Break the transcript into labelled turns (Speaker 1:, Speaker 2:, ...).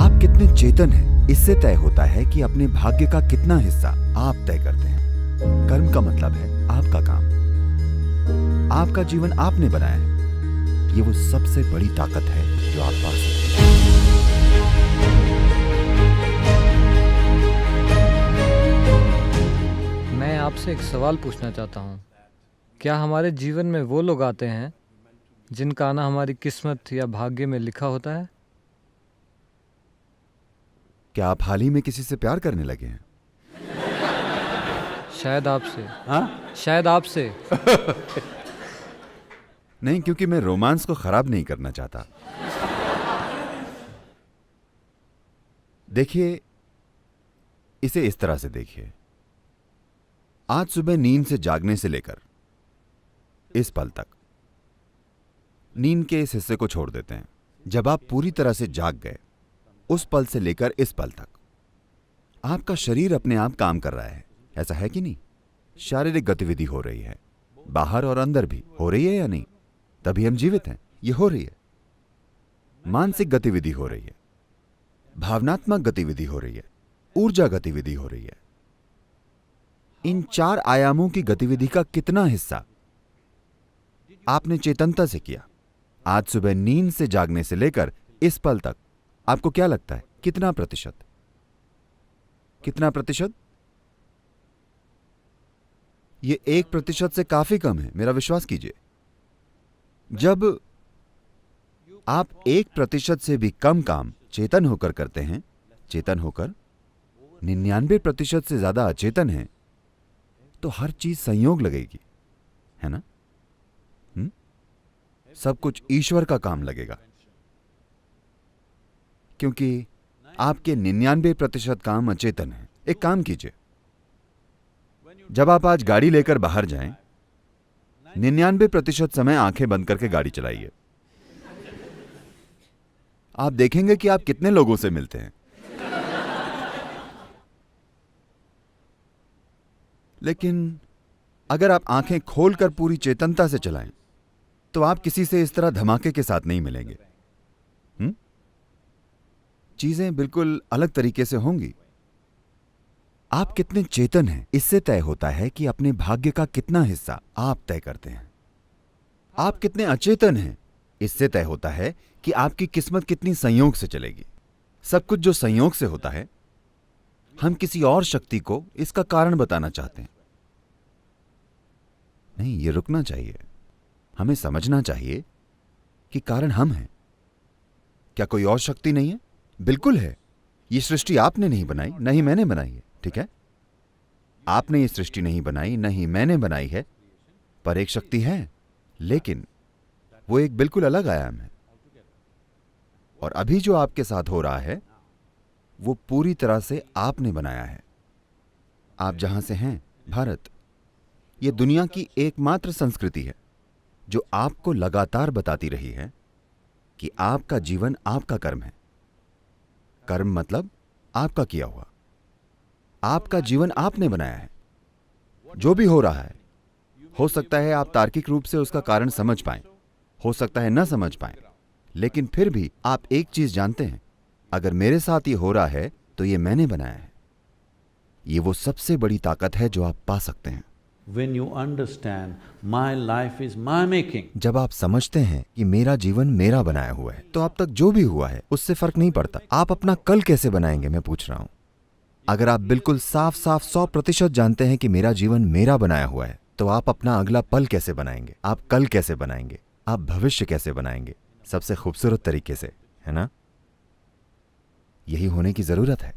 Speaker 1: आप कितने चेतन हैं, इससे तय होता है कि अपने भाग्य का कितना हिस्सा आप तय करते हैं। कर्म का मतलब है आपका काम, आपका जीवन आपने बनाया है। ये वो सबसे बड़ी ताकत है जो आप पा सकते हैं।
Speaker 2: मैं आपसे एक सवाल पूछना चाहता हूँ। क्या हमारे जीवन में वो लोग आते हैं जिनका आना हमारी किस्मत या भाग्य में लिखा होता है?
Speaker 1: क्या आप हाल ही में किसी से प्यार करने लगे हैं?
Speaker 2: शायद आपसे।
Speaker 1: हाँ?
Speaker 2: शायद आपसे।
Speaker 1: नहीं, क्योंकि मैं रोमांस को खराब नहीं करना चाहता। देखिए, इसे इस तरह से देखिए। आज सुबह नींद से जागने से लेकर इस पल तक, नींद के इस हिस्से को छोड़ देते हैं। जब आप पूरी तरह से जाग गए, उस पल से लेकर इस पल तक आपका शरीर अपने आप काम कर रहा है। ऐसा है कि नहीं? शारीरिक गतिविधि हो रही है, बाहर और अंदर भी हो रही है या नहीं? तभी हम जीवित हैं। ये हो रही है। मानसिक गतिविधि हो रही है, भावनात्मक गतिविधि हो रही है, ऊर्जा गतिविधि हो रही है। इन 4 आयामों की गतिविधि का कितना हिस्सा आपने चेतनता से किया? आज सुबह नींद से जागने से लेकर इस पल तक आपको क्या लगता है, कितना प्रतिशत? कितना प्रतिशत? ये 1% से काफी कम है, मेरा विश्वास कीजिए। जब आप 1% से भी कम काम चेतन होकर करते हैं, चेतन होकर 99% से ज्यादा अचेतन है, तो हर चीज संयोग लगेगी, है ना? सब कुछ ईश्वर का काम लगेगा, क्योंकि आपके 99% काम अचेतन है। एक काम कीजिए, जब आप आज गाड़ी लेकर बाहर जाएं, 99% समय आंखें बंद करके गाड़ी चलाइए। आप देखेंगे कि आप कितने लोगों से मिलते हैं। लेकिन अगर आप आंखें खोलकर पूरी चेतनता से चलाएं, तो आप किसी से इस तरह धमाके के साथ नहीं मिलेंगे। चीजें बिल्कुल अलग तरीके से होंगी। आप कितने चेतन हैं, इससे तय होता है कि अपने भाग्य का कितना हिस्सा आप तय करते हैं। आप कितने अचेतन हैं, इससे तय होता है कि आपकी किस्मत कितनी संयोग से चलेगी। सब कुछ जो संयोग से होता है, हम किसी और शक्ति को इसका कारण बताना चाहते हैं। नहीं, ये रुकना चाहिए। हमें समझना चाहिए कि कारण हम हैं। क्या कोई और शक्ति नहीं है? बिल्कुल है। ये सृष्टि आपने नहीं बनाई, न ही मैंने बनाई है, ठीक है? आपने ये सृष्टि नहीं बनाई, न ही मैंने बनाई है, पर एक शक्ति है, लेकिन वो एक बिल्कुल अलग आयाम है। और अभी जो आपके साथ हो रहा है, वो पूरी तरह से आपने बनाया है। आप जहां से हैं, भारत, ये दुनिया की एकमात्र संस्कृति है जो आपको लगातार बताती रही है कि आपका जीवन आपका कर्म है। कर्म मतलब आपका किया हुआ। आपका जीवन आपने बनाया है। जो भी हो रहा है, हो सकता है आप तार्किक रूप से उसका कारण समझ पाएं, हो सकता है न समझ पाएं, लेकिन फिर भी आप एक चीज जानते हैं, अगर मेरे साथ ये हो रहा है तो ये मैंने बनाया है। ये वो सबसे बड़ी ताकत है जो आप पा सकते हैं।
Speaker 3: When you understand, my life is my making.
Speaker 1: जब आप समझते हैं कि मेरा जीवन मेरा बनाया हुआ है, तो अब तक जो भी हुआ है उससे फर्क नहीं पड़ता। आप अपना कल कैसे बनाएंगे, मैं पूछ रहा हूं। अगर आप बिल्कुल साफ साफ 100% जानते हैं कि मेरा जीवन मेरा बनाया हुआ है, तो आप अपना अगला पल कैसे बनाएंगे, आप कल कैसे बनाएंगे, आप भविष्य कैसे बनाएंगे, सबसे खूबसूरत तरीके से, है ना? यही होने की जरूरत है।